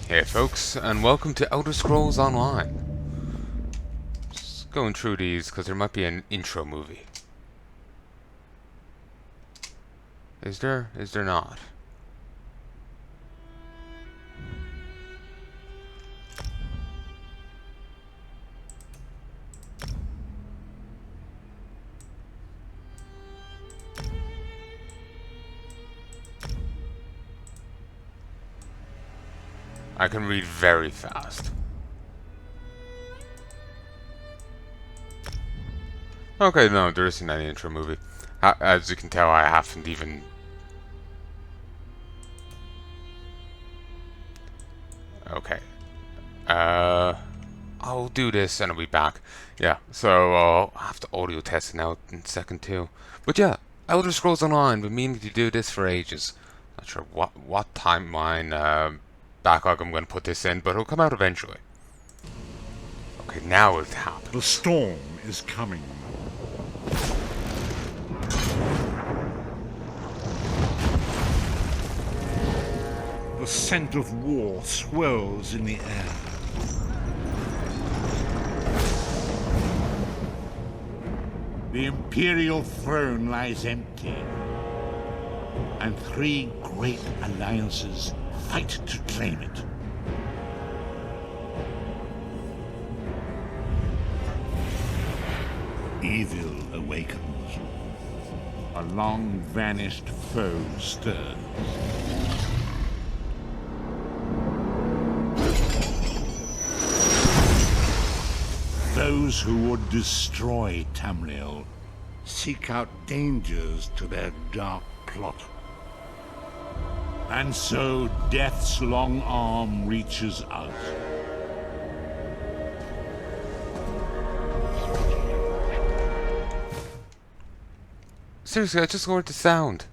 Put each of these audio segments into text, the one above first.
Hey folks, and welcome to Elder Scrolls Online. Just going through these because there might be an intro movie. Is there? Is there not? I can read very fast. Okay, no, there isn't any intro movie. As you can tell, I haven't even... Okay. I'll do this and I'll be back. Yeah, so I'll have to audio test it now in a second too. But yeah, Elder Scrolls Online, been meaning to do this for ages. Not sure what timeline, backlog I'm going to put this in, but it'll come out eventually. Okay, now it happened. The storm is coming. The scent of war swirls in the air. The Imperial throne lies empty, and three great alliances fight to claim it. Evil awakens. A long-vanished foe stirs. Those who would destroy Tamriel seek out dangers to their dark plot. And so Death's long arm reaches out. Seriously, I just lowered the sound.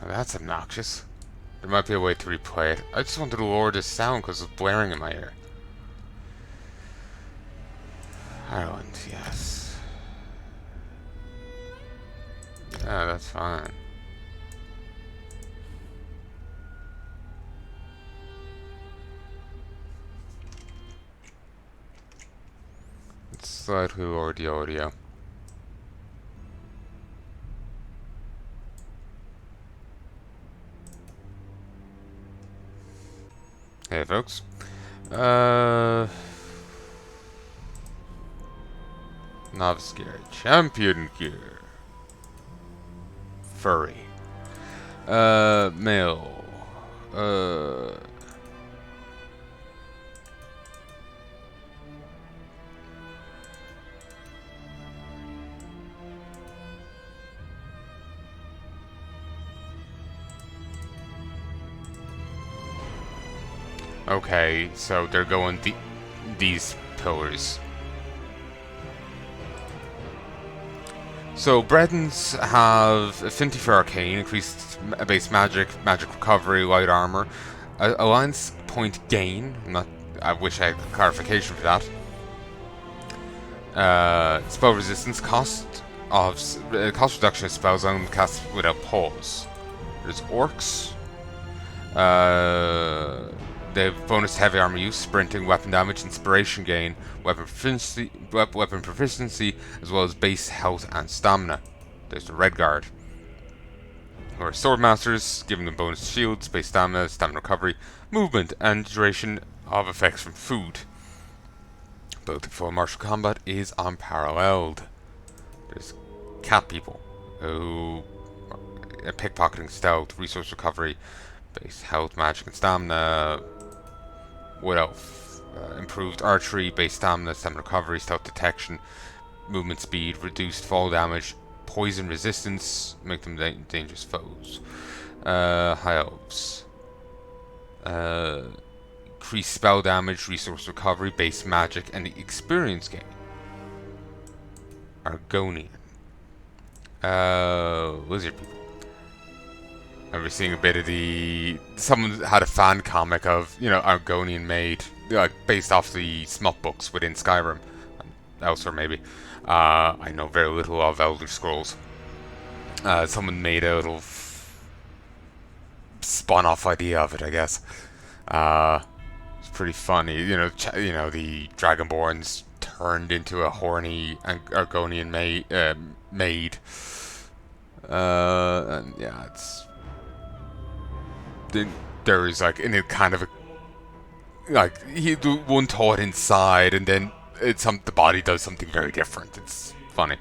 Now that's obnoxious. There might be a way to replay it. I just wanted to lower the sound because it was blaring in my ear. Ireland, yes. Yeah, that's fine. Let's slightly lower the audio. Hey folks. Novice gear. Champion gear. Furry. Male. Okay, so they're going these pillars. So Bredens have Affinity for Arcane, increased base magic, magic recovery, light armor, alliance point gain. I wish I had clarification for that. Spell resistance, cost reduction of spells on cast without pause. There's orcs. They have bonus to heavy armor use, sprinting, weapon damage, inspiration gain, weapon proficiency, as well as base health and stamina. There's the Red Guard. Who are sword masters, giving them bonus shields, base stamina, stamina recovery, movement, and duration of effects from food. Ability for martial combat is unparalleled. There's cat people who are pickpocketing, stealth, resource recovery, base health, magic, and stamina. What else? Improved archery, base stamina, stamina recovery, stealth detection, movement speed, reduced fall damage, poison resistance, make them dangerous foes. High elves. Increased spell damage, resource recovery, base magic, and the experience gain. Argonian. Lizard people. I remember seeing a bit of someone had a fan comic of, Argonian maid like based off the smut books within Skyrim, elsewhere maybe. I know very little of Elder Scrolls. Someone made a little spun-off idea of it, I guess. It's pretty funny, the Dragonborns turned into a horny Argonian maid. And yeah, there is like in a kind of a one thought inside, and then the body does something very different. It's funny.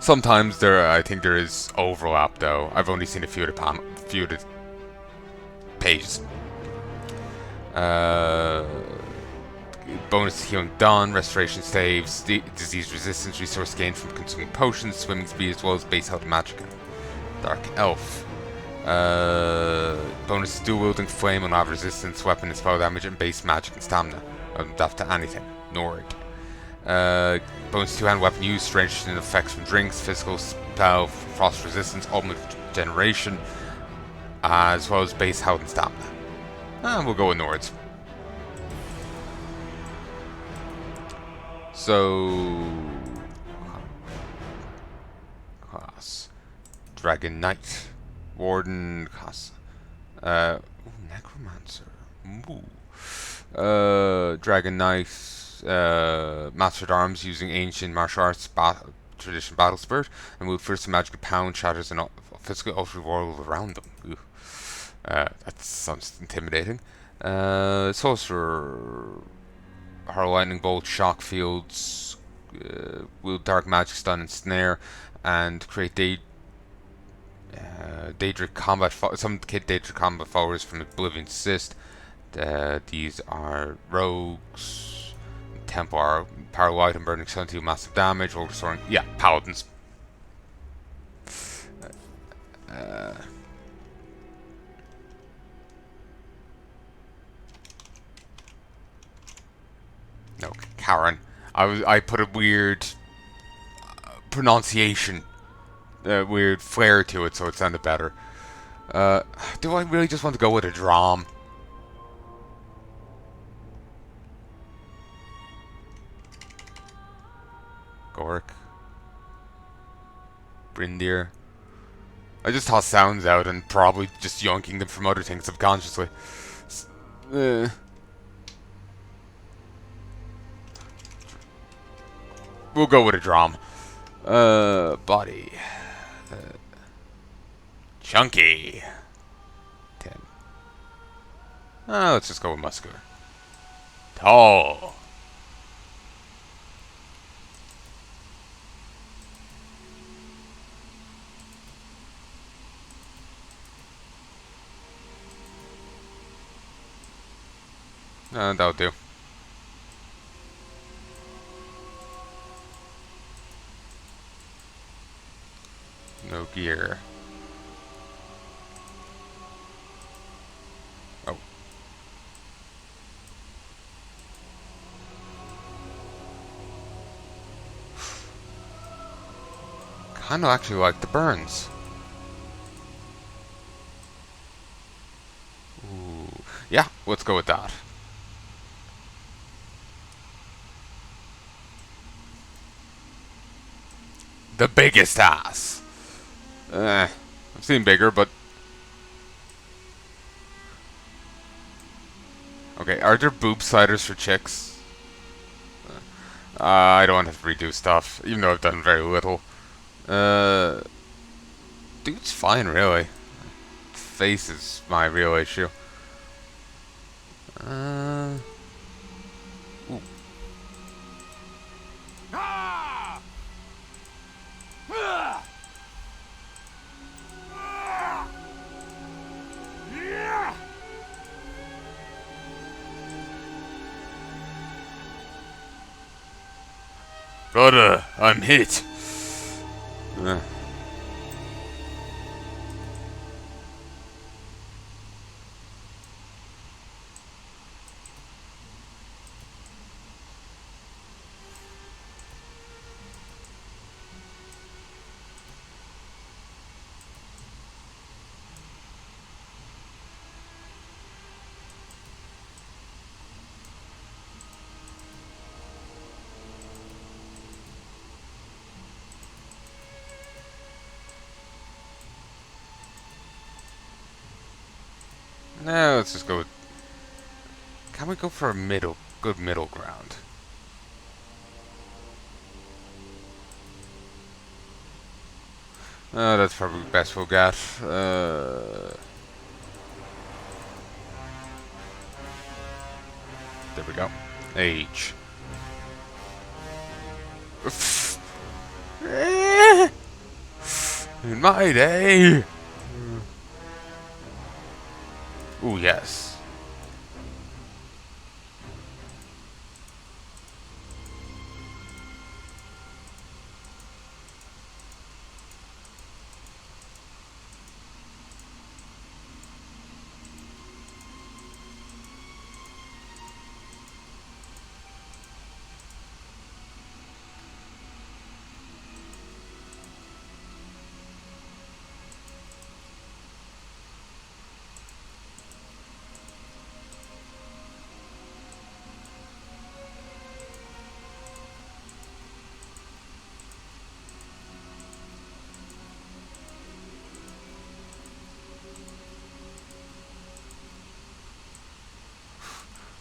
Sometimes I think there is overlap though. I've only seen a few of the pages. Bonus healing done, restoration saves, disease resistance, resource gained from consuming potions, swimming speed, as well as base health magic. Dark Elf. Bonus dual wielding flame and lava resistance, weapon and spell damage, and base magic and stamina. Adapt to anything. Nord. Bonus two-hand weapon use, strange effects from drinks, physical spell, frost resistance, ultimate generation, as well as base health and stamina. We'll go with Nords. So, class Dragon Knight, Warden class, Necromancer, Dragon Knight, Master at Arms using ancient martial arts tradition battle spirit, and will first magic pound shatters and physical ultra world around them. That sounds intimidating. Sorcerer. Hurl lightning bolt, shock fields, wield dark magic, stun and snare, and create Daedric combat. Some kit Daedric combat followers from Oblivion's Assist. These are rogues, Templar, power light and burning sun to do massive damage, or restoring. Yeah, paladins. No, Karen. I put a weird pronunciation, weird flair to it, so it sounded better. Do I really just want to go with a Drom? Gork. Brindir. I just toss sounds out and probably just yoinking them from other things subconsciously. We'll go with a Drom. Body. Chunky. 10. Let's just go with muscular. Tall. That'll do. No gear. Oh. Kinda actually like the burns. Ooh. Yeah, let's go with that. The biggest ass. I've seen bigger, but... Okay, are there boob sliders for chicks? I don't want to redo stuff, even though I've done very little. Dude's fine, really. Face is my real issue. Ooh. Brother, I'm hit. No, let's just go with... Can we go for a good middle ground? That's probably the best we'll get. There we go. Age. In my day! Ooh, yes.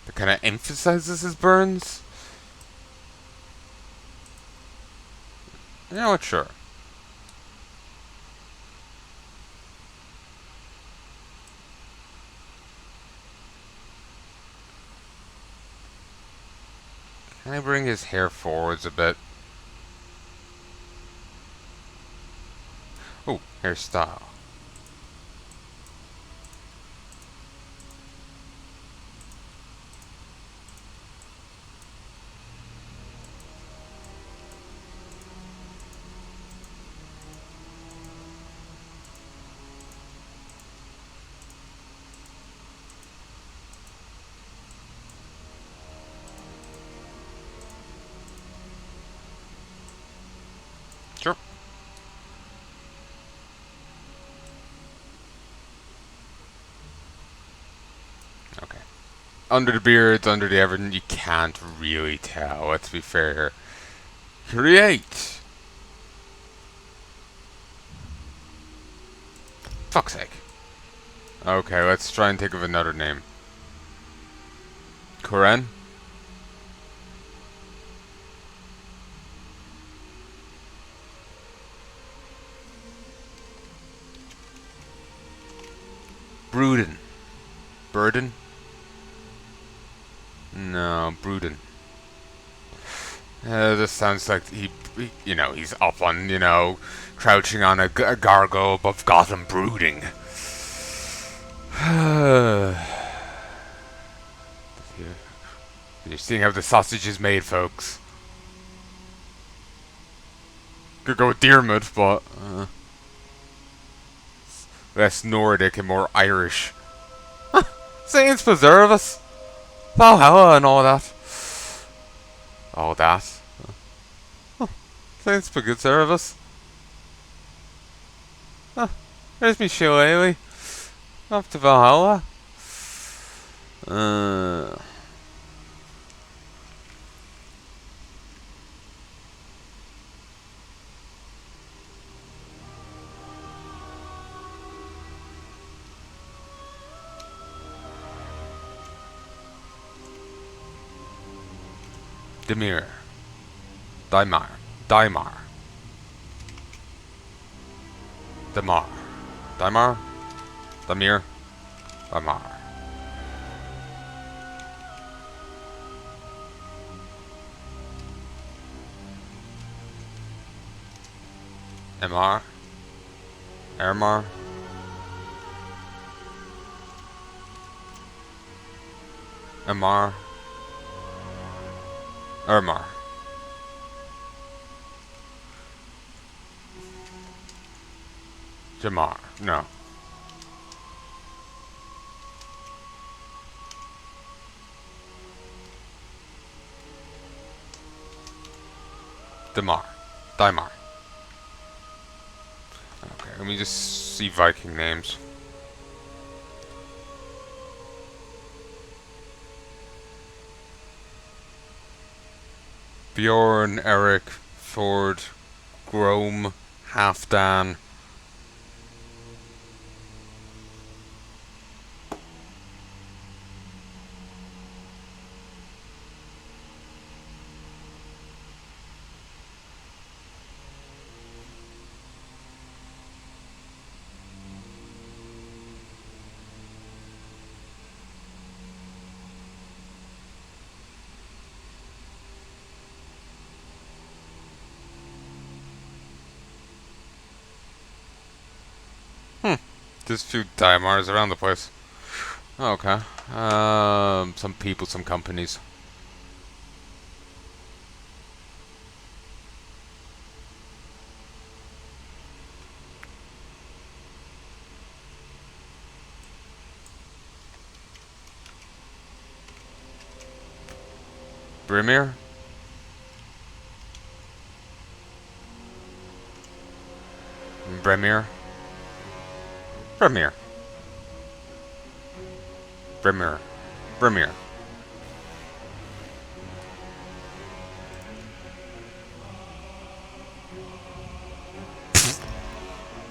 That kind of emphasizes his burns? You know what, sure. Can I bring his hair forwards a bit? Oh, hairstyle. Sure. Okay. Under the beards, under the everything, you can't really tell, let's be fair here. Create! Fuck's sake. Okay, let's try and think of another name. Koren? Bruden. Burden? No, Bruden. This sounds like you know, he's up on, you know, crouching on a gargoyle above Gotham brooding. You're seeing how the sausage is made, folks. Could go with Dymir, but less Nordic and more Irish. Saints preserve us. Valhalla and all that. All that. Saints preserve us. There's me shillelagh. Off to Valhalla. Dymir. Dymir. Dymir. Dymir. Dymir. Dymir. Dymir. Emar. Ermar. Emar. Ermar. Jamar. No. Dymir. Dymir. Okay, let me just see Viking names. Bjorn, Eric, Ford, Grom, Halfdan. There's a few Dymars around the place. Okay. Some people, some companies. Dymir? Dymir? Dymir. Dymir. Dymir.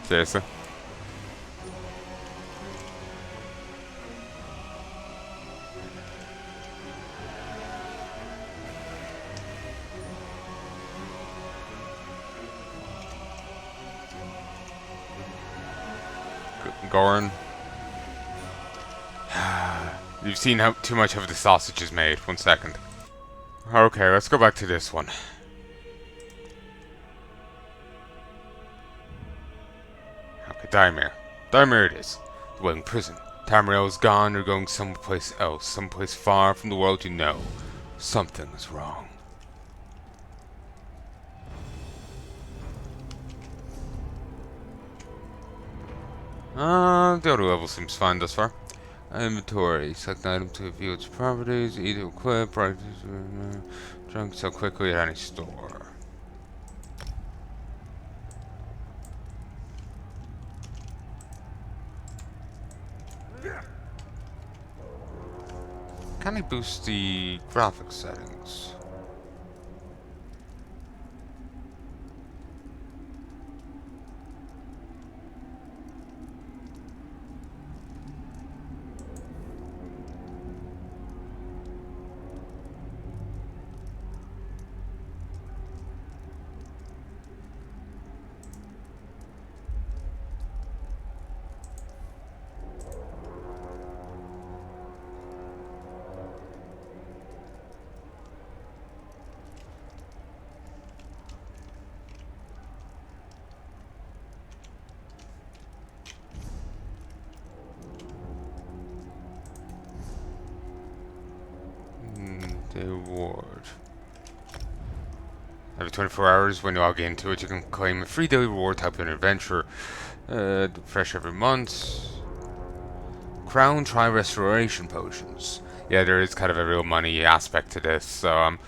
Seriously? Goran? You've seen how too much of the sausage is made. 1 second. Okay, let's go back to this one. Okay, Dymir. Dymir it is. The Wailing Prison. Tamriel is gone. You're going someplace else. Someplace far from the world you know. Something is wrong. The other level seems fine thus far. Inventory. Select an item to view its properties. Either equip, drunk so quickly at any store. Can I boost the graphics settings? The reward. Every 24 hours, when you log into it, you can claim a free daily reward type of an adventure. Fresh every month. Crown Try Restoration Potions. Yeah, there is kind of a real money aspect to this, so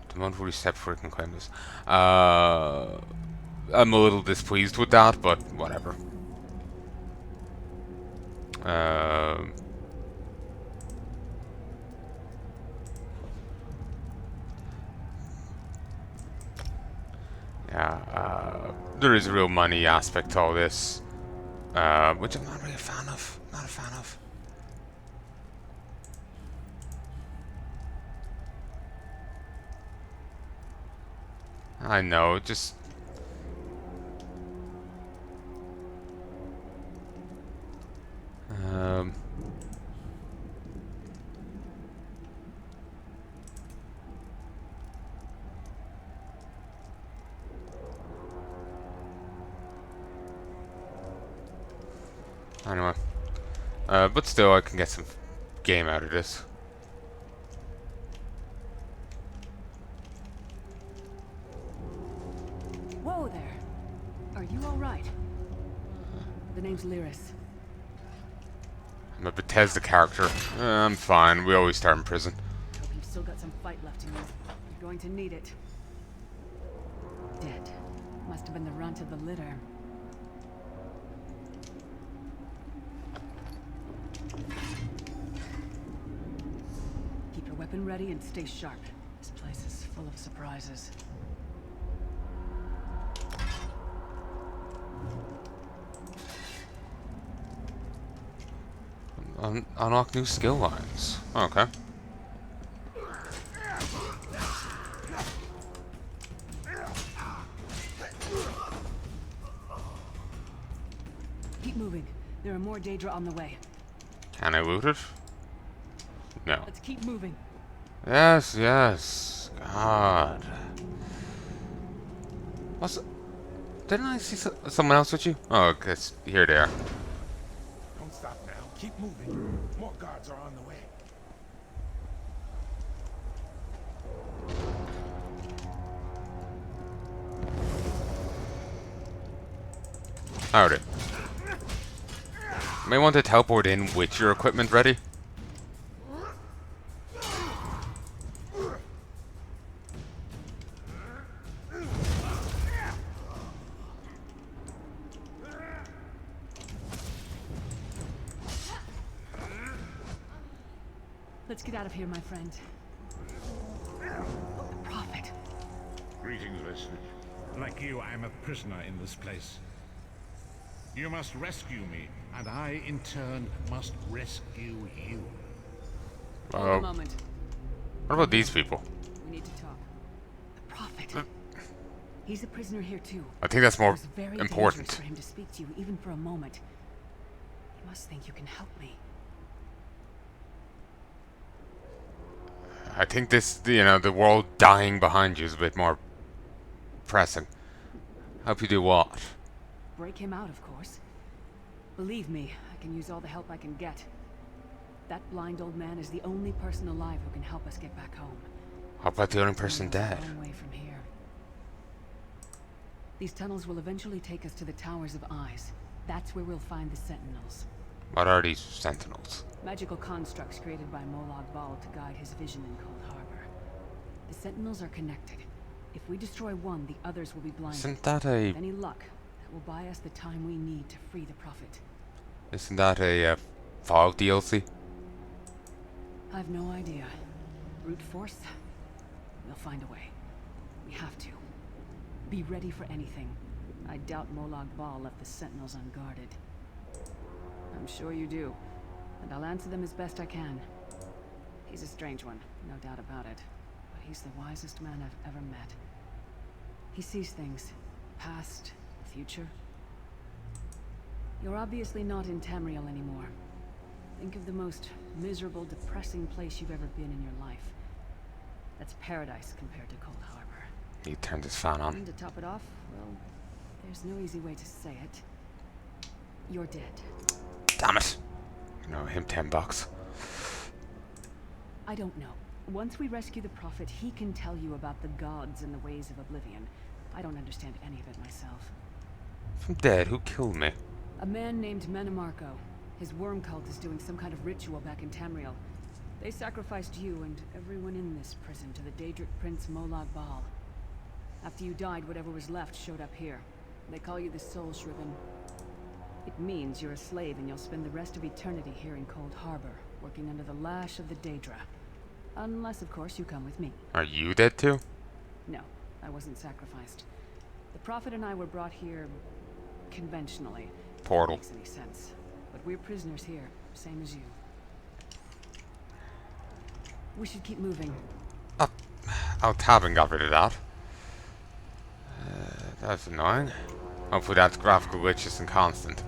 the month will reset before you can claim this. I'm a little displeased with that, but whatever. Yeah, there is a real money aspect to all this, which I'm not really a fan of. Not a fan of. I know, just... Anyway. But still, I can get some game out of this. Whoa there. Are you alright? The name's Lyris. I'm a Bethesda character. I'm fine. We always start in prison. Hope you've still got some fight left in you. You're going to need it. Dead. Must have been the runt of the litter. Keep your weapon ready and stay sharp. This place is full of surprises. Unlock new skill lines. Okay. Keep moving. There are more Daedra on the way. Can I loot it? No. Let's keep moving. Yes, yes. God. What's... Didn't I see someone else with you? Oh, because here they are. Don't stop now. Keep moving. More guards are on the way. Howdy. May want to teleport in with your equipment ready. Let's get out of here, my friend. Oh, the Prophet. Greetings, listener. Like you, I am a prisoner in this place. You must rescue me, and I, in turn, must rescue you. Hold a moment. What about these people? We need to talk. The Prophet. He's a prisoner here too. I think that's more It was very important. dangerous for him to speak to you, even for a moment. You must think you can help me. I think this, you know, the world dying behind you is a bit more pressing. Help you do what? Break him out, of course. Believe me, I can use all the help I can get. That blind old man is the only person alive who can help us get back home. How about the only person It's a dead? long way from here. These tunnels will eventually take us to the Towers of Eyes. That's where we'll find the Sentinels. What are these sentinels? Magical constructs created by Molag Bal to guide his vision in Coldhabour. The Sentinels are connected. If we destroy one, the others will be blinded. Isn't that a... With any luck, that will buy us the time we need to free the Prophet. Isn't that a Fallout DLC? I've no idea. Brute force? We'll find a way. We have to. Be ready for anything. I doubt Molag Bal left the Sentinels unguarded. I'm sure you do. And I'll answer them as best I can. He's a strange one, no doubt about it. But he's the wisest man I've ever met. He sees things. Past, future. You're obviously not in Tamriel anymore. Think of the most miserable, depressing place you've ever been in your life. That's paradise compared to Coldhabour. He turned his fan on. And to top it off, well, there's no easy way to say it. You're dead. Damn it! No, him $10. I don't know. Once we rescue the Prophet, he can tell you about the gods and the ways of oblivion. I don't understand any of it myself. If I'm dead, who killed me? A man named Menemarco. His worm cult is doing some kind of ritual back in Tamriel. They sacrificed you and everyone in this prison to the Daedric Prince Molag Bal. After you died, whatever was left showed up here. They call you the Soul Shiven. It means you're a slave and you'll spend the rest of eternity here in Coldhabour, working under the lash of the Daedra. Unless, of course, you come with me. Are you dead too? No, I wasn't sacrificed. The Prophet and I were brought here conventionally. Portal. If that makes any sense. But we're prisoners here, same as you. We should keep moving. Oh, Tabin got rid of that. That's annoying. Hopefully that's graphical glitches and constant.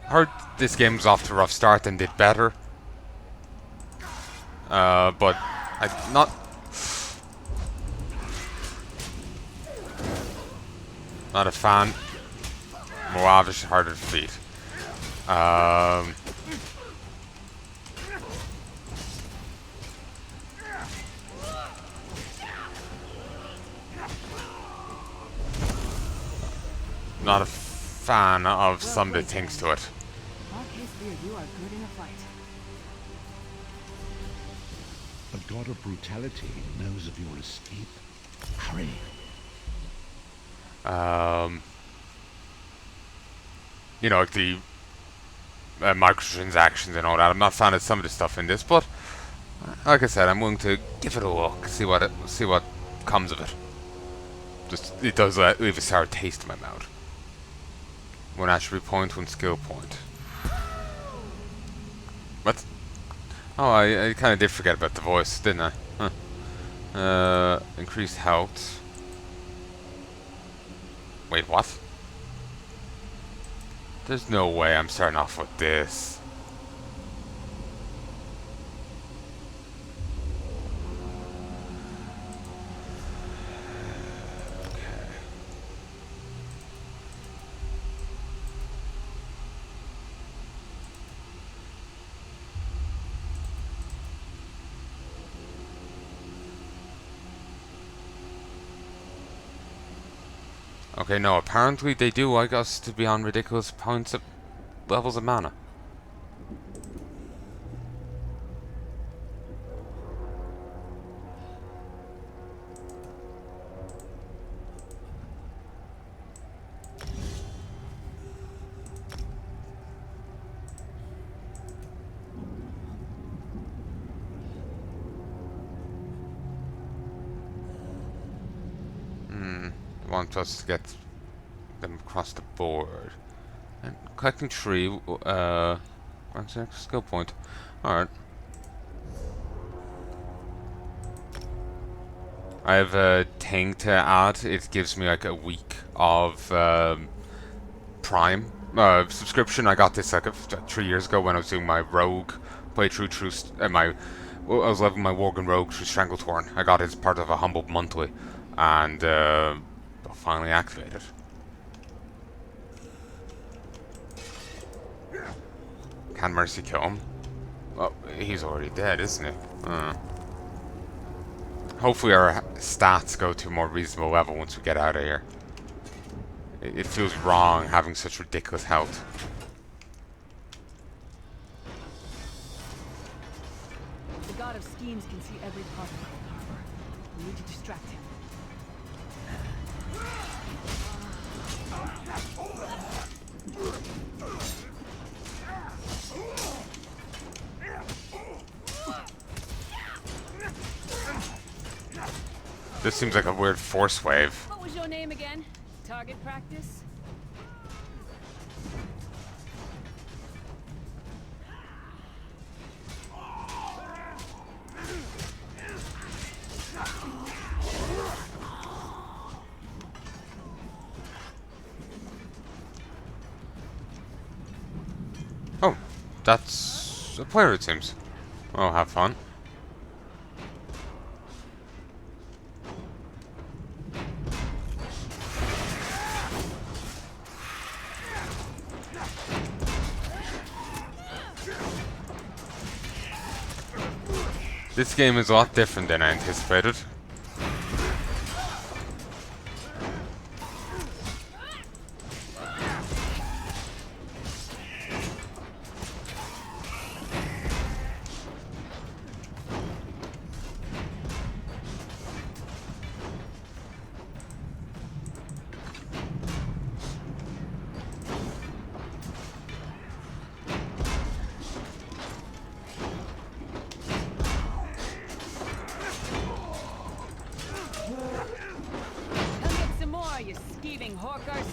Heard this game was off to a rough start and did better. But I'm not a fan. Moavish harder to defeat. Not a fan of some of the things to it. You are good in a fight. The god of brutality knows of your escape. Hurry. You know, like the microtransactions and all that. I'm not a fan of some of the stuff in this, but like I said, I'm willing to give it a look, see what comes of it. Just it does leave a sour taste in my mouth. One attribute point, one skill point. What? Oh, I kind of did forget about the voice, didn't I? Huh. Increased health. Wait, what? There's no way I'm starting off with this. Okay, no, apparently they do like us to be on ridiculous points of levels of mana. Want us to get them across the board. And collecting tree, grants an extra skill point. Alright. I have a thing to add. It gives me like a week of Prime subscription. I got this like 3 years ago when I was doing my rogue playthrough I was leveling my Worgen rogue through Stranglethorn. I got it as part of a humble monthly, and I'll finally activate it. Can Mercy kill him? Well, he's already dead, isn't he? Hopefully our stats go to a more reasonable level once we get out of here. It feels wrong having such ridiculous health. The god of schemes can see every part of Coldhabour. We need to distract him. This seems like a weird force wave. What was your name again? Target practice? Oh, that's a player, it seems. Oh, have fun. This game is a lot different than I anticipated. You scheming hawkers!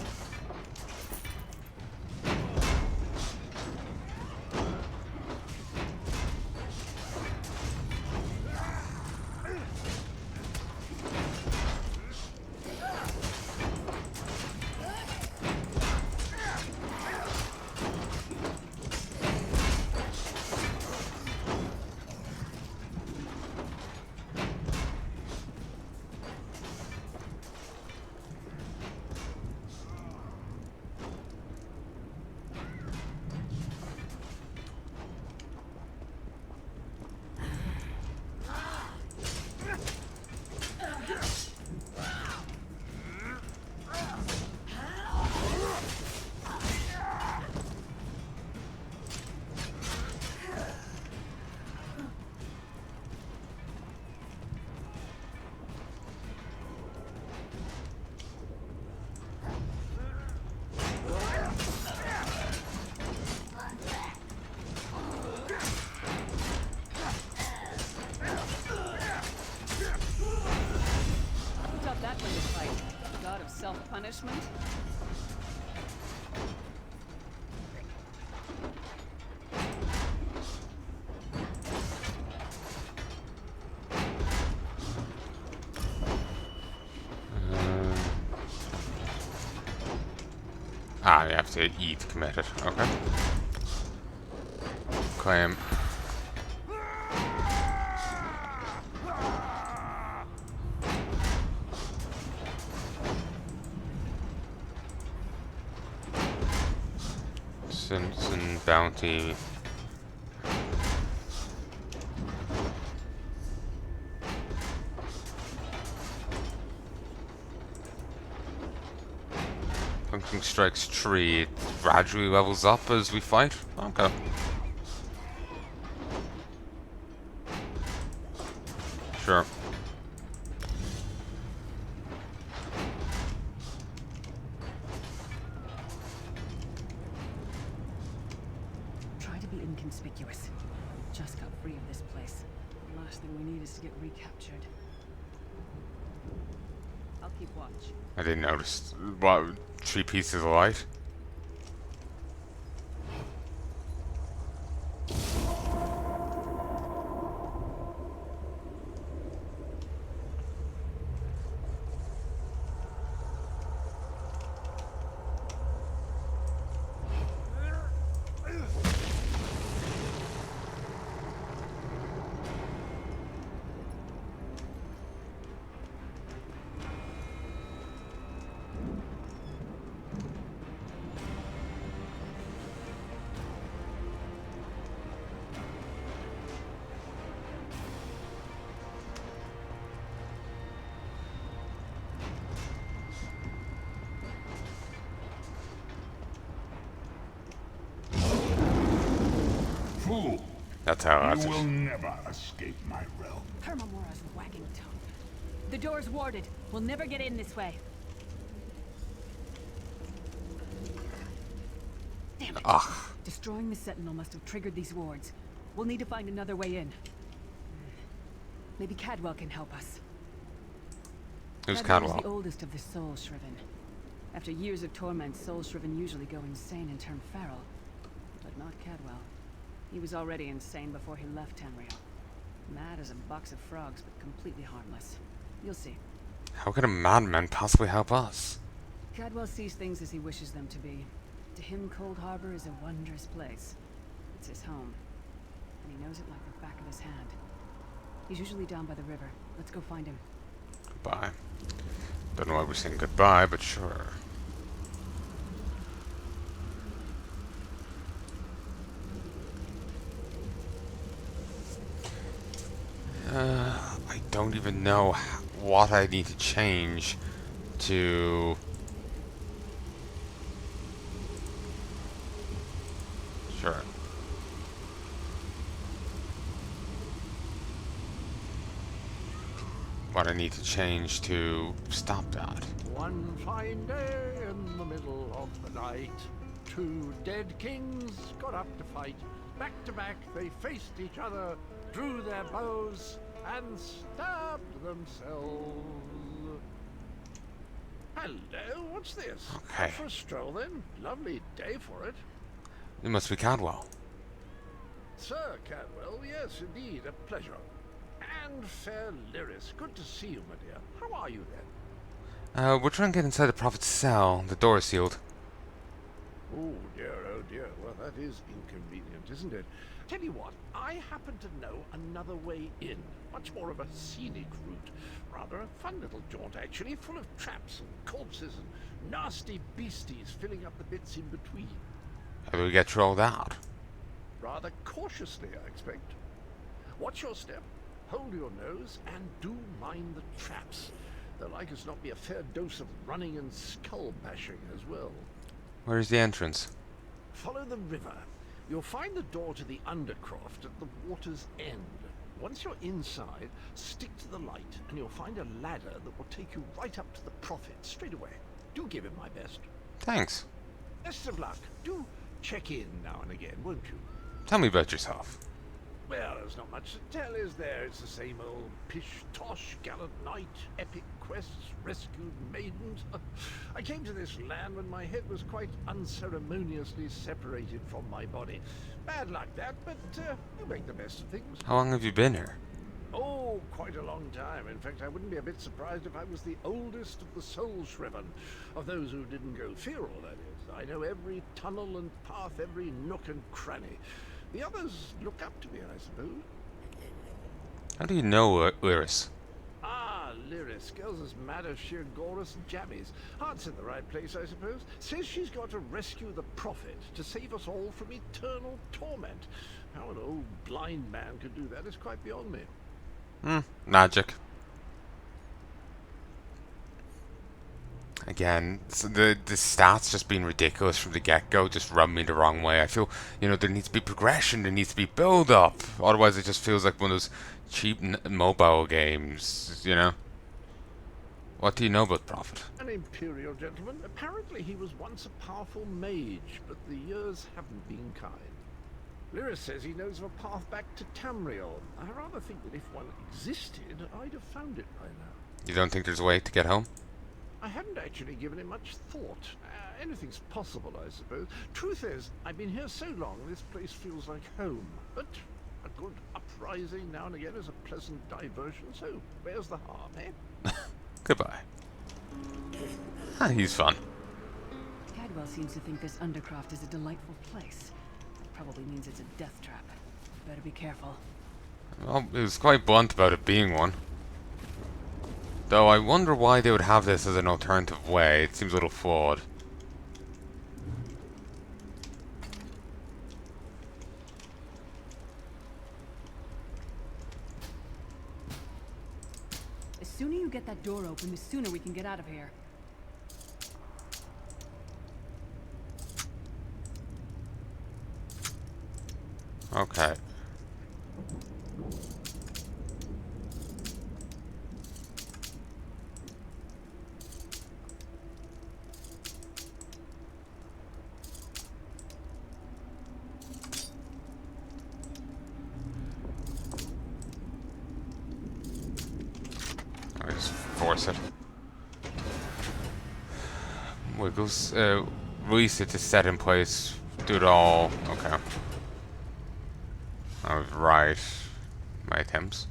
Self-punishment? You have to eat committed. Okay. Claim. Simpson bounty. strikes 3, it gradually levels up as we fight. Okay. Sure. Try to be inconspicuous. We just got free of this place. The last thing we need is to get recaptured. I'll keep watch. I didn't notice. What? 3 pieces of light? Fool! That's how I You will never escape my realm. Hermamora's wagging tongue. The door's warded. We'll never get in this way. Damn it. Ugh. Destroying the Sentinel must have triggered these wards. We'll need to find another way in. Maybe Cadwell can help us. Who's Cadwell is Cadwell? the oldest of the Soul Shriven. After years of torment, Soul Shriven usually go insane and turn feral. But not Cadwell. He was already insane before he left Tamriel. Mad as a box of frogs, but completely harmless. You'll see. How can a madman possibly help us? Cadwell sees things as he wishes them to be. To him, Coldhabour is a wondrous place. It's his home. And he knows it like the back of his hand. He's usually down by the river. Let's go find him. Goodbye. Don't know why we're saying goodbye, but sure. I don't even know what I need to change to... Sure. What I need to change to stop that. One fine day in the middle of the night, 2 dead kings got up to fight. Back to back they faced each other, drew their bows, and stabbed themselves. Hello, what's this? Okay. Out for a stroll then? Lovely day for it. It must be Cadwell. Sir Cadwell, yes indeed, a pleasure. And fair Lyris, good to see you, my dear. How are you then? We're trying to get inside the Prophet's cell. The door is sealed. Oh dear, well that is inconvenient, isn't it? Tell you what, I happen to know another way in. Much more of a scenic route. Rather a fun little jaunt actually, full of traps and corpses and nasty beasties filling up the bits in between. How do we get through all that? Rather cautiously, I expect. Watch your step, hold your nose, and do mind the traps. There'll like as not be a fair dose of running and skull bashing as well. Where's the entrance? Follow the river. You'll find the door to the Undercroft at the water's end. Once you're inside, stick to the light, and you'll find a ladder that will take you right up to the Prophet straight away. Do give him my best. Thanks. Best of luck. Do check in now and again, won't you? Tell me about yourself. Well, there's not much to tell, is there? It's the same old pish-tosh, gallant knight, epic quests, rescued maidens. I came to this land when my head was quite unceremoniously separated from my body. Bad luck that, but you make the best of things. How long have you been here? Oh, quite a long time. In fact, I wouldn't be a bit surprised if I was the oldest of the Soul Shriven, of those who didn't go feral, that is. I know every tunnel and path, every nook and cranny. The others look up to me, I suppose. How do you know Lyris? Ah, Lyris. Girl's as mad as sheer Gorus jammies. Heart's in the right place, I suppose. Says she's got to rescue the Prophet to save us all from eternal torment. How an old blind man could do that is quite beyond me. Magic. Again, the stats just being ridiculous from the get-go just rub me the wrong way. I feel, there needs to be progression, there needs to be build-up. Otherwise, it just feels like one of those cheap mobile games. What do you know about Prophet? An imperial gentleman. Apparently he was once a powerful mage, but the years haven't been kind. Lyra says he knows of a path back to Tamriel. I rather think that if one existed, I'd have found it by now. You don't think there's a way to get home? I hadn't actually given it much thought. Anything's possible, I suppose. Truth is, I've been here so long, this place feels like home. But a good uprising now and again is a pleasant diversion, so where's the harm, eh? Goodbye. He's fun. Cadwell seems to think this Undercroft is a delightful place. That probably means it's a death trap. Better be careful. Well, it was quite blunt about it being one. Though I wonder why they would have this as an alternative way. It seems a little flawed. The sooner you get that door open, the sooner we can get out of here. Okay. I just force it. Wiggles. Release it to set in place. Do it all. Okay. Right. My attempts.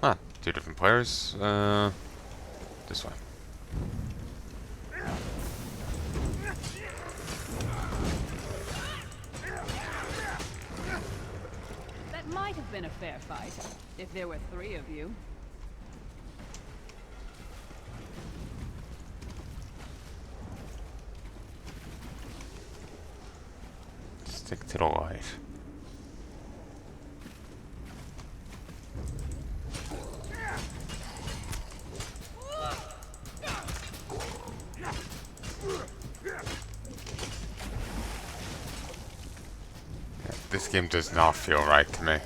Ah, two different players. This way. That might have been a fair fight, if there were 3 of you. Stick to the light. This game does not feel right to me.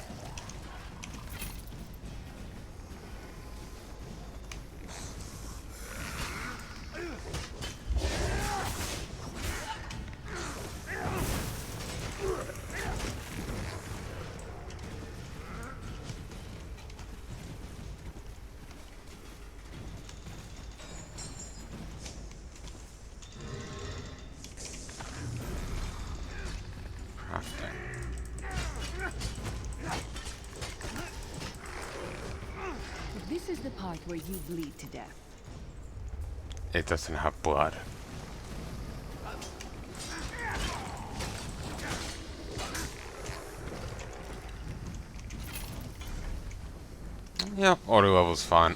This is the part where you bleed to death. It doesn't have blood. Yeah, auto level's fine.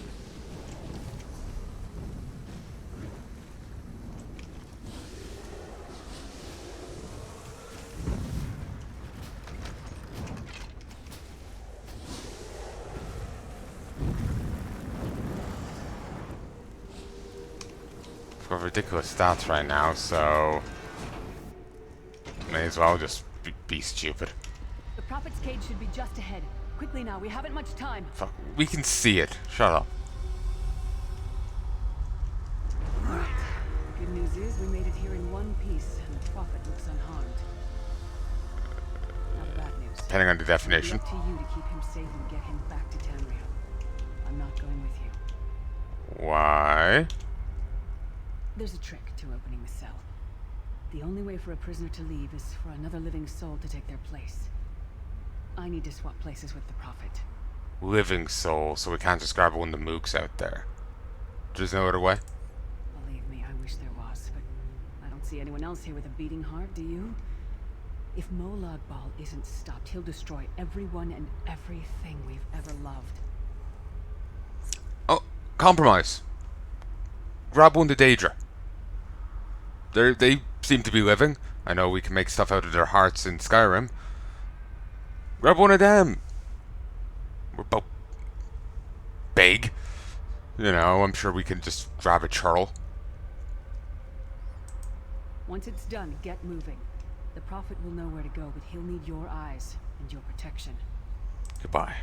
We've got ridiculous stats right now, so may as well just be stupid. The Prophet's cage should be just ahead. Quickly now, we haven't much time. Fuck, we can see it. Shut up. Alright. The good news is we made it here in one piece, and the Prophet looks unharmed. Now the bad news. Depending on the definition. It's up to you to keep him safe and get him back to Tamriel. I'm not going with you. Why? There's a trick to opening the cell. The only way for a prisoner to leave is for another living soul to take their place. I need to swap places with the Prophet. living soul, so we can't just grab one of the mooks out there. There's no other way? Believe me, I wish there was, but I don't see anyone else here with a beating heart, do you? If Molag Bal isn't stopped, he'll destroy everyone and everything we've ever loved. Oh, compromise. Grab one to Daedra. They seem to be living. I know we can make stuff out of their hearts in Skyrim. Grab one of them. We're both big. You know, I'm sure we can just grab a churl. Once it's done, get moving. The Prophet will know where to go, but he'll need your eyes and your protection. Goodbye.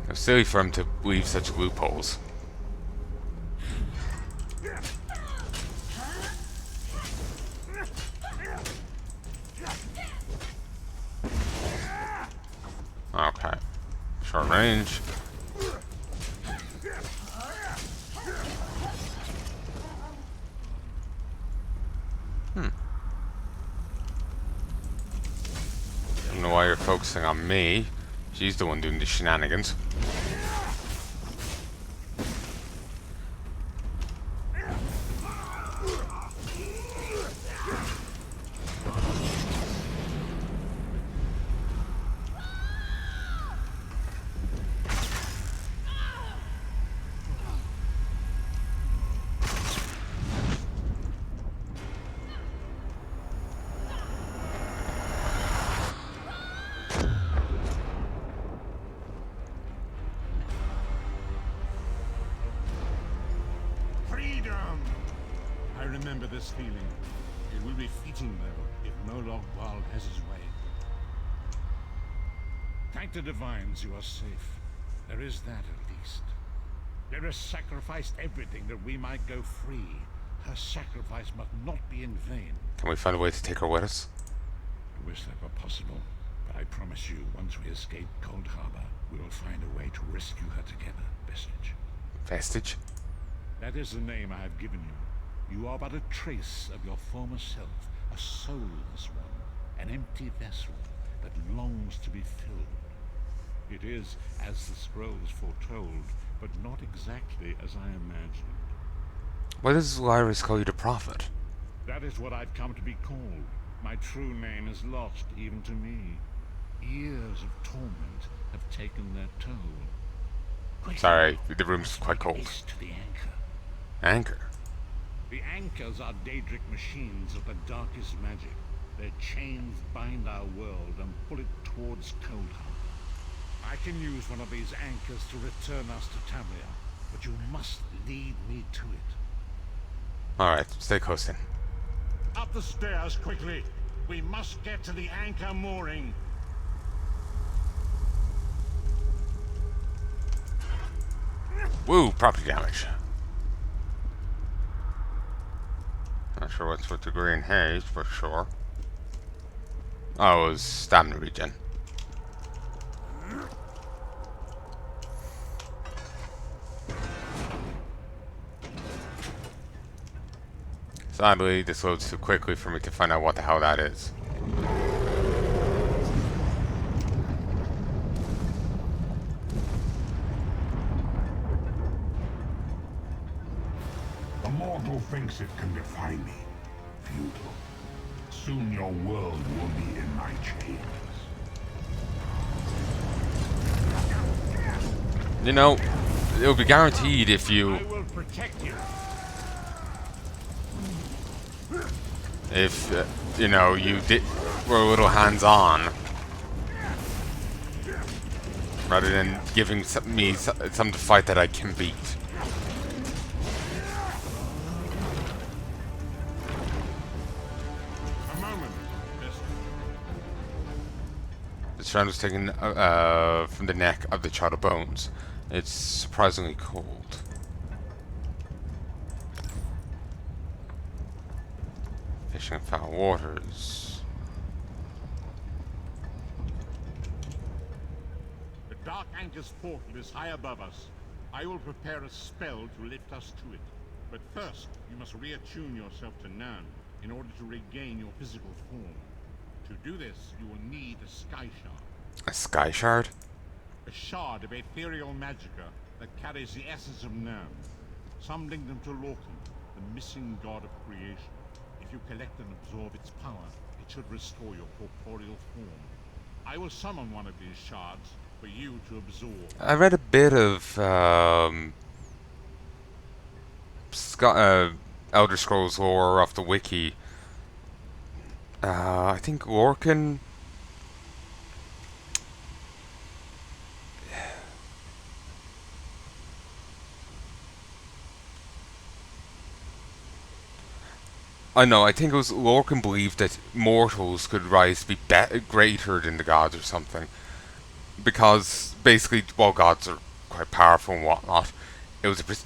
It was silly for him to leave such loopholes. Okay. Short range. I don't know why you're focusing on me. She's the one doing the shenanigans. Freedom! I remember this feeling. It will be fleeting, though, if Molag Bal has his way. Thank the divines you are safe. There is that, at least. There sacrificed everything that we might go free. Her sacrifice must not be in vain. Can we find a way to take her with us? I wish that were possible, but I promise you, once we escape Coldhabour, we will find a way to rescue her together, Vestige. Vestige? That is the name I have given you. You are but a trace of your former self, a soulless one, an empty vessel that longs to be filled. It is as the scrolls foretold, but not exactly as I imagined. Why does Lyris call you the Prophet? That is what I've come to be called. My true name is lost even to me. Years of torment have taken their toll. Quickly, Sorry, the room's quite cold. haste to the anchor. Anchor? The anchors are Daedric machines of the darkest magic. Their chains bind our world and pull it towards Coldhabour. I can use one of these anchors to return us to Tamriel, but you must lead me to it. Alright, stay close then. Up the stairs, quickly! We must get to the anchor mooring. Woo, property damage. Not sure what's with the green haze, for sure. Oh, it was stamina regen. Sadly, this loads too quickly for me to find out what the hell that is. The mortal thinks it can defy me. Futile. Soon your world will be in my chains. You know, it'll be guaranteed if you... I will protect you. If, you know, you were a little hands-on. Rather than giving me something to fight that I can beat. A moment, mister. The strand was taken from the neck of the Child of Bones. It's surprisingly cold. Fishing in foul waters. The Dark Anchor's portal is high above us. I will prepare a spell to lift us to it. But first, you must reattune yourself to Nam in order to regain your physical form. To do this, you will need a sky shard. A sky shard? A shard of ethereal magicka that carries the essence of Nam. Some link them to Lorcan, the missing god of creation. If you collect and absorb its power, it should restore your corporeal form. I will summon one of these shards for you to absorb. I read a bit of Elder Scrolls lore off the wiki. I think Lorcan. I think it was Lorcan believed that mortals could rise to be greater than the gods or something. Because basically, while gods are quite powerful and whatnot,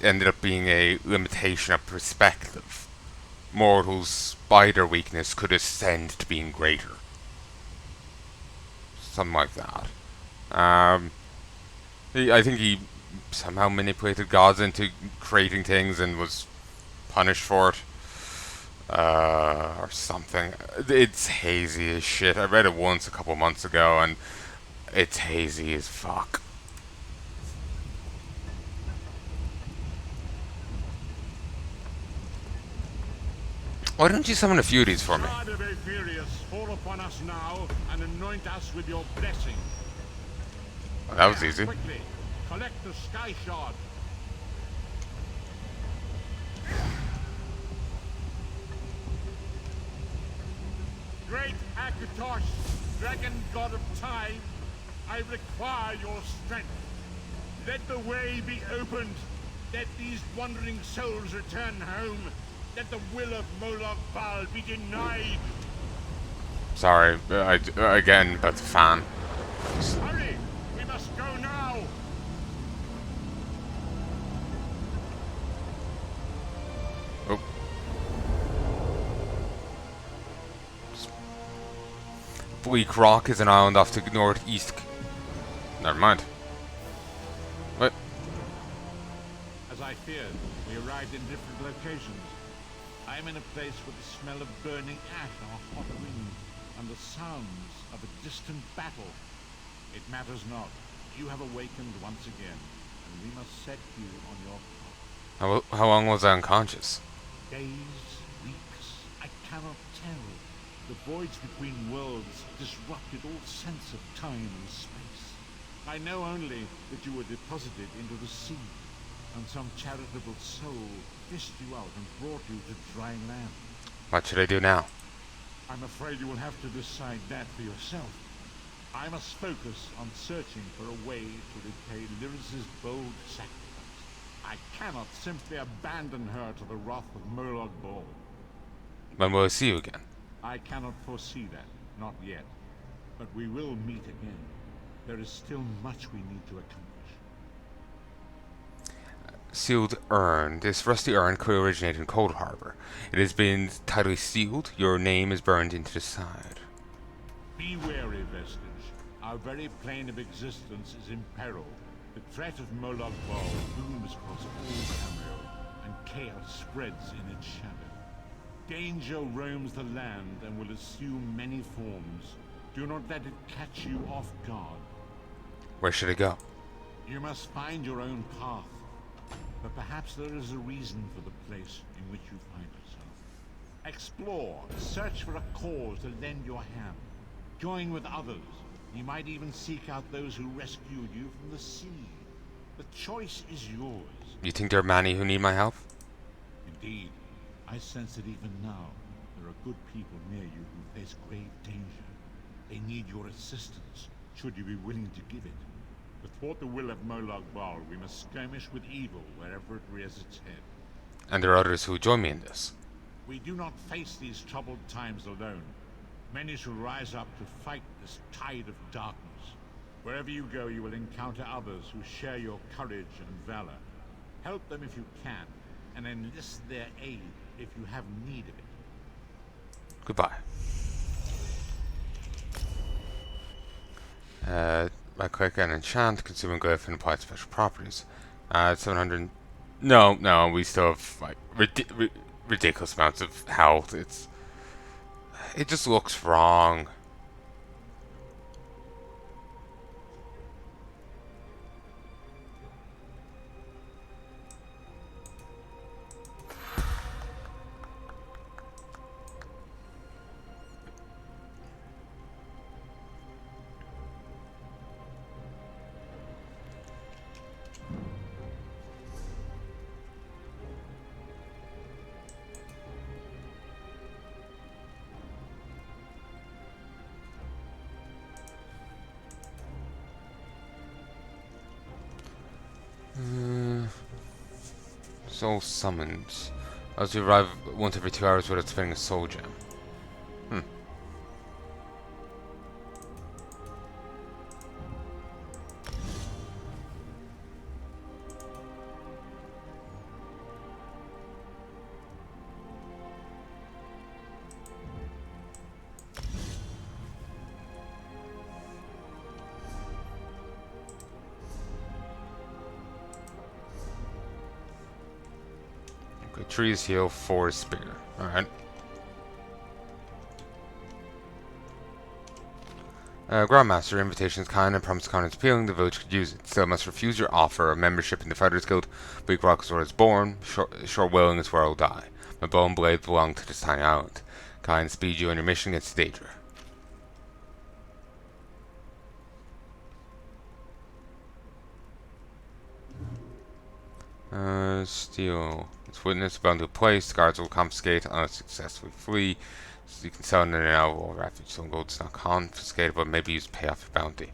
ended up being a limitation of perspective. Mortals, by their weakness, could ascend to being greater. Something like that. I think he somehow manipulated gods into creating things and was punished for it. Or something. It's hazy as shit. I read it once a couple months ago and it's hazy as fuck. Why don't you summon a few of these for me? Shard of Aetherius, fall upon us now and anoint us with your blessing. Oh, that was easy. Quickly, collect the sky shard. Great Akatosh, dragon god of time, I require your strength. Let the way be opened. Let these wandering souls return home. Let the will of Molag Bal be denied. Sorry, again, about the fan. Hurry! We must go now! Oh. Bleak Rock is an island off the northeast. Never mind. What? As I feared, we arrived in different locations. I am in a place with the smell of burning ash on a hot wind and the sounds of a distant battle. It matters not. You have awakened once again, and we must set you on your path. How long was I unconscious? Days, weeks, I cannot tell. The voids between worlds disrupted all sense of time and space. I know only that you were deposited into the sea, and some charitable soul fished you out and brought you to dry land. What should I do now? I'm afraid you will have to decide that for yourself. I must focus on searching for a way to repay Lyris's bold sacrifice. I cannot simply abandon her to the wrath of Molag Bal. When will I see you again? I cannot foresee that, not yet. But we will meet again. There is still much we need to accomplish. Sealed urn. This rusty urn could originate in Coldhabour. It has been tightly sealed. Your name is burned into the side. Be wary, Vestige. Our very plane of existence is in peril. The threat of Molag Bal looms across all Tamriel, and chaos spreads in its shadow. Danger roams the land and will assume many forms. Do not let it catch you off guard. Where should I go? You must find your own path. But perhaps there is a reason for the place in which you find yourself. Explore, search for a cause to lend your hand. Join with others. You might even seek out those who rescued you from the sea. The choice is yours. You think there are many who need my help? Indeed. I sense that even now, there are good people near you who face grave danger. They need your assistance, should you be willing to give it. To thwart the will of Molag Bal, we must skirmish with evil wherever it rears its head. And there are others who join me in this. We do not face these troubled times alone. Many shall rise up to fight this tide of darkness. Wherever you go, you will encounter others who share your courage and valor. Help them if you can, and enlist their aid if you have need of it. Goodbye. Right click and enchant, consuming glyph and apply special properties. 700 No, no, we still have like ridiculous amounts of health. It just looks wrong. Soul summoned. As we arrive once every 2 hours without spending a soul gem. Hmm. Okay, trees heal, 4 spear. Alright. Grandmaster, invitation is kind and promise content appealing, the village could use it. Still must refuse your offer of membership in the Fighters Guild. Weak Rock is where it's born, short willing is where I'll die. My bow and blade belong to this tiny island. Kind speed you on your mission against Daedra. Steal. It's witness bound to a place, guards will confiscate unless successfully flee. So you can sell it in and out of all refuge. Some gold's not confiscated, but maybe use to pay off your bounty.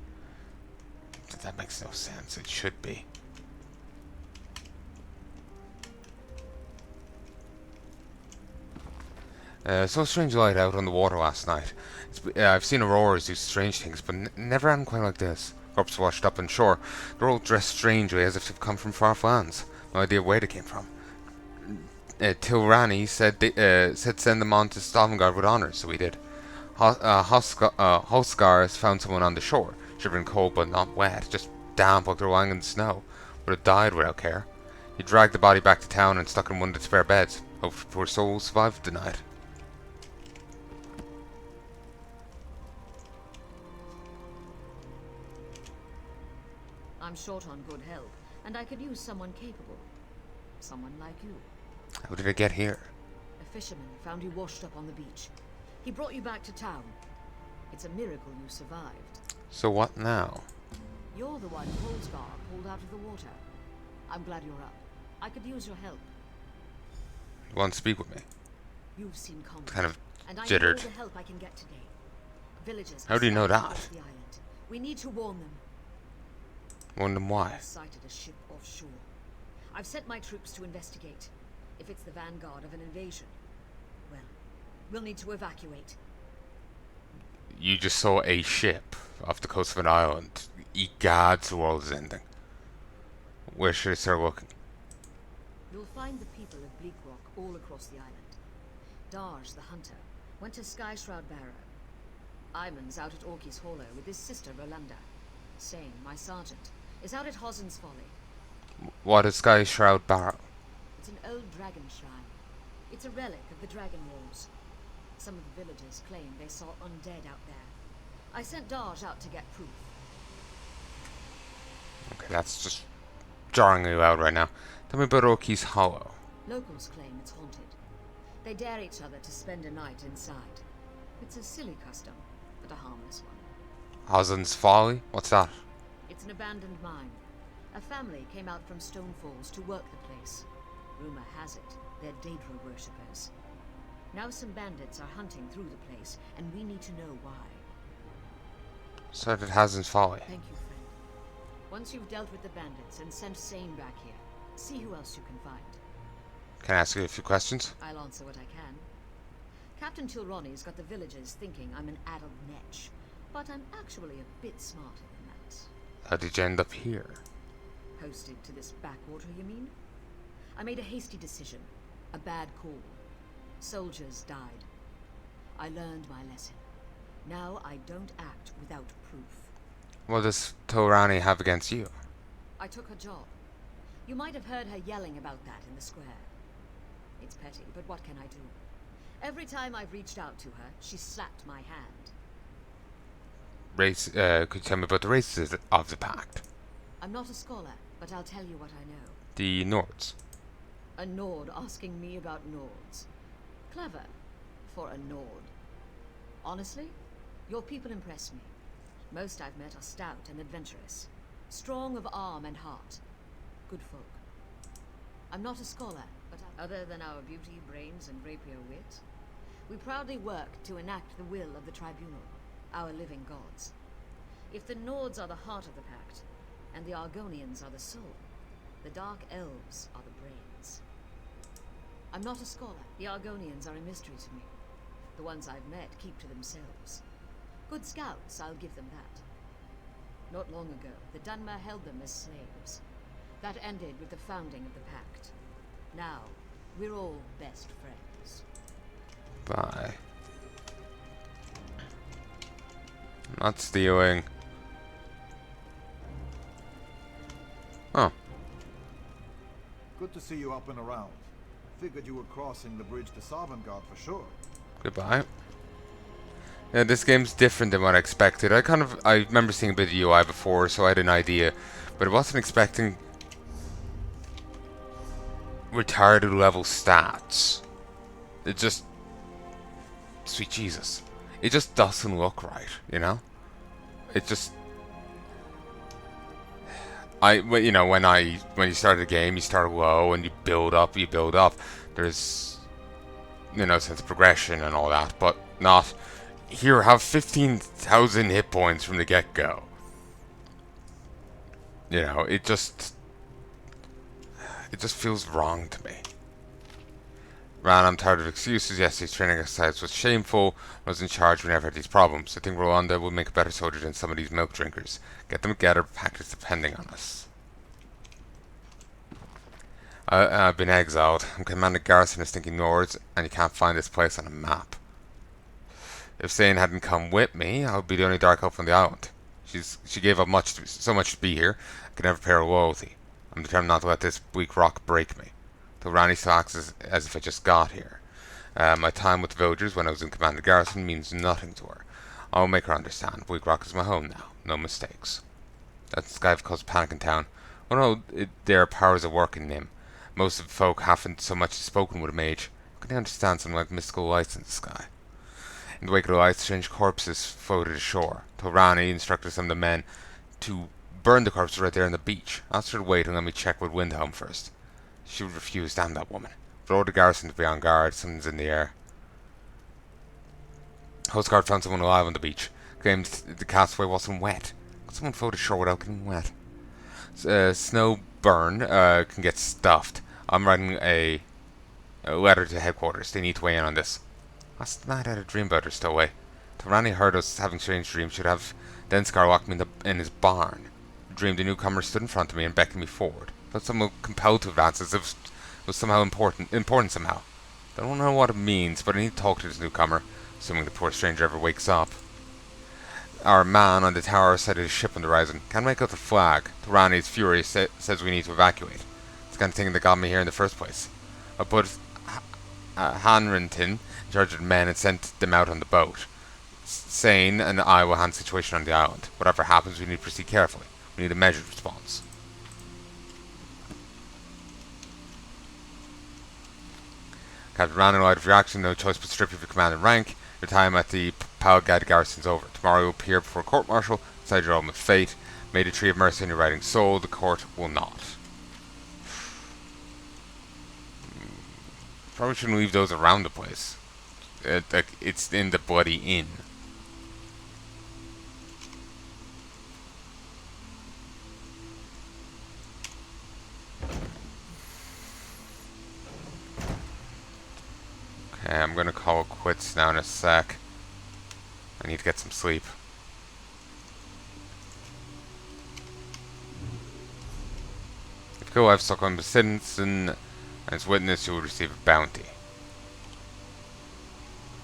That makes no sense. It should be. So strange light out on the water last night. I've seen auroras do strange things, but never anything quite like this. Corpses washed up on shore. They're all dressed strangely, as if they've come from far lands. No idea where they came from. Tilrani said send them on to Stavangard with honours, so we did. Hosgar has found someone on the shore, shivering cold but not wet, just damp like they're lying in the snow, but it died without care. He dragged the body back to town and stuck in one of the spare beds. Hope the poor soul survived the night. I'm short on good help, and I could use someone capable. Someone like you. How did it get here? A fisherman found you washed up on the beach. He brought you back to town. It's a miracle you survived. So what now? You're the one Coldhabour pulled out of the water. I'm glad you're up. I could use your help. You want to speak with me? You've seen combat, Kind of and I jittered. need all the help I can get today. Villagers. How do you know scattered that? across the island. We need to warn them. Warn them why? I sighted a ship offshore. I've sent my troops to investigate. If it's the vanguard of an invasion, well, we'll need to evacuate. You just saw a ship off the coast of an island. Egads, the world is ending. Where should I start looking? You'll find the people of Bleak Rock all across the island. Darj, the hunter, went to Skyshroud Barrow. Iman's out at Orky's Hollow with his sister Rolanda. Sane, my sergeant, is out at Hossen's Folly. What is Sky Shroud Barrow? It's an old dragon shrine. It's a relic of the Dragon Wars. Some of the villagers claim they saw undead out there. I sent Darj out to get proof. Okay, that's just jarringly loud right now. Tell me about Orky's Hollow. Locals claim it's haunted. They dare each other to spend a night inside. It's a silly custom, but a harmless one. Hossen's Folly? What's that? It's an abandoned mine. A family came out from Stone Falls to work the place. Rumor has it, they're Daedra worshippers. Now some bandits are hunting through the place, and we need to know why. So did Hossen's Folly. Thank you, friend. Once you've dealt with the bandits and sent Sane back here, see who else you can find. Can I ask you a few questions? I'll answer what I can. Captain Tilroni's got the villagers thinking I'm an addled netch, but I'm actually a bit smarter than that. How did you end up here? Posted to this backwater, you mean? I made a hasty decision. A bad call. Soldiers died. I learned my lesson. Now I don't act without proof. What does Torani have against you? I took her job. You might have heard her yelling about that in the square. It's petty, but what can I do? Every time I've reached out to her, she's slapped my hand. Could you tell me about the races of the Pact? I'm not a scholar, but I'll tell you what I know. The Nords. A Nord asking me about Nords. Clever for a Nord. Honestly, your people impress me. Most I've met are stout and adventurous, strong of arm and heart. Good folk. I'm not a scholar, but other than our beauty, brains, and rapier wit, we proudly work to enact the will of the Tribunal, our living gods. If the Nords are the heart of the Pact, and the Argonians are the soul, the Dark Elves are the brains. I'm not a scholar. The Argonians are a mystery to me. The ones I've met keep to themselves. Good scouts, I'll give them that. Not long ago, the Dymir held them as slaves. That ended with the founding of the Pact. Now, we're all best friends. Bye. Not stealing. Oh. Good to see you up and around. Figured you were crossing the bridge to Sovngarde for sure. Goodbye. Yeah, this game's different than what I expected. I remember seeing a bit of UI before, so I had an idea, but I wasn't expecting retarded level stats. It just, sweet Jesus, it just doesn't look right, you know? It just, when you start the game, you start low and you build up. There's, sense of progression and all that, but not. Here, have 15,000 hit points from the get-go. It just feels wrong to me. Ran, I'm tired of excuses. Yesterday's training exercise was shameful. I was in charge. We never had these problems. I think Rolanda will make a better soldier than some of these milk drinkers. Get them together. Practice depending on us. I've been exiled. I'm commanding garrison of stinking Nords, and you can't find this place on a map. If Zane hadn't come with me, I would be the only Dark Elf on the island. She gave up so much to be here. I could never pay her loyalty. I'm determined not to let this weak rock break me. Though Rani still acts as if I just got here. My time with the villagers when I was in command of the garrison means nothing to her. I'll make her understand. Weak Rock is my home now. No mistakes. That sky have caused panic in town. Oh no, there are powers at work in Nim. Most of the folk haven't so much as spoken with a mage. How can they understand something like mystical lights in the sky? In the wake of the lights, strange corpses floated ashore. Rani instructed some of the men to burn the corpses right there on the beach. Asked her to wait and let me check with Windhelm first. She would refuse. Damn that woman. But ordered the garrison to be on guard. Something's in the air. Coast Guard found someone alive on the beach. Claimed the castaway wasn't wet. Could someone float ashore without getting wet? Snow burn can get stuffed. I'm writing a letter to headquarters. They need to weigh in on this. Last night I had a dream about her stowaway. Rani heard us having strange dreams. Should have Denskar locked me in his barn. I dreamed a newcomer stood in front of me and beckoned me forward. Felt somehow compelled to advance as if it was somehow important somehow. I don't know what it means, but I need to talk to this newcomer, assuming the poor stranger ever wakes up. Our man on the tower sighted his ship on the horizon. Can't make out the flag. Rani is furious, says we need to evacuate. It's the kind of thing that got me here in the first place. I put Hanrintin in charge of the men and sent them out on the boat. Sane and I will handle the situation on the island. Whatever happens, we need to proceed carefully. We need a measured response. Captain Rani lied of your action, no choice but strip you of your command and rank. Your time at the Palnai garrison is over. Tomorrow you will appear before a court-martial, decide your ultimate fate. May the tree of mercy in your writing soul, the court will not. Probably shouldn't leave those around the place. It's in the bloody inn. Okay, I'm gonna call it quits now in a sec. I need to get some sleep. If you kill livestock on the citizen and its witness, you will receive a bounty.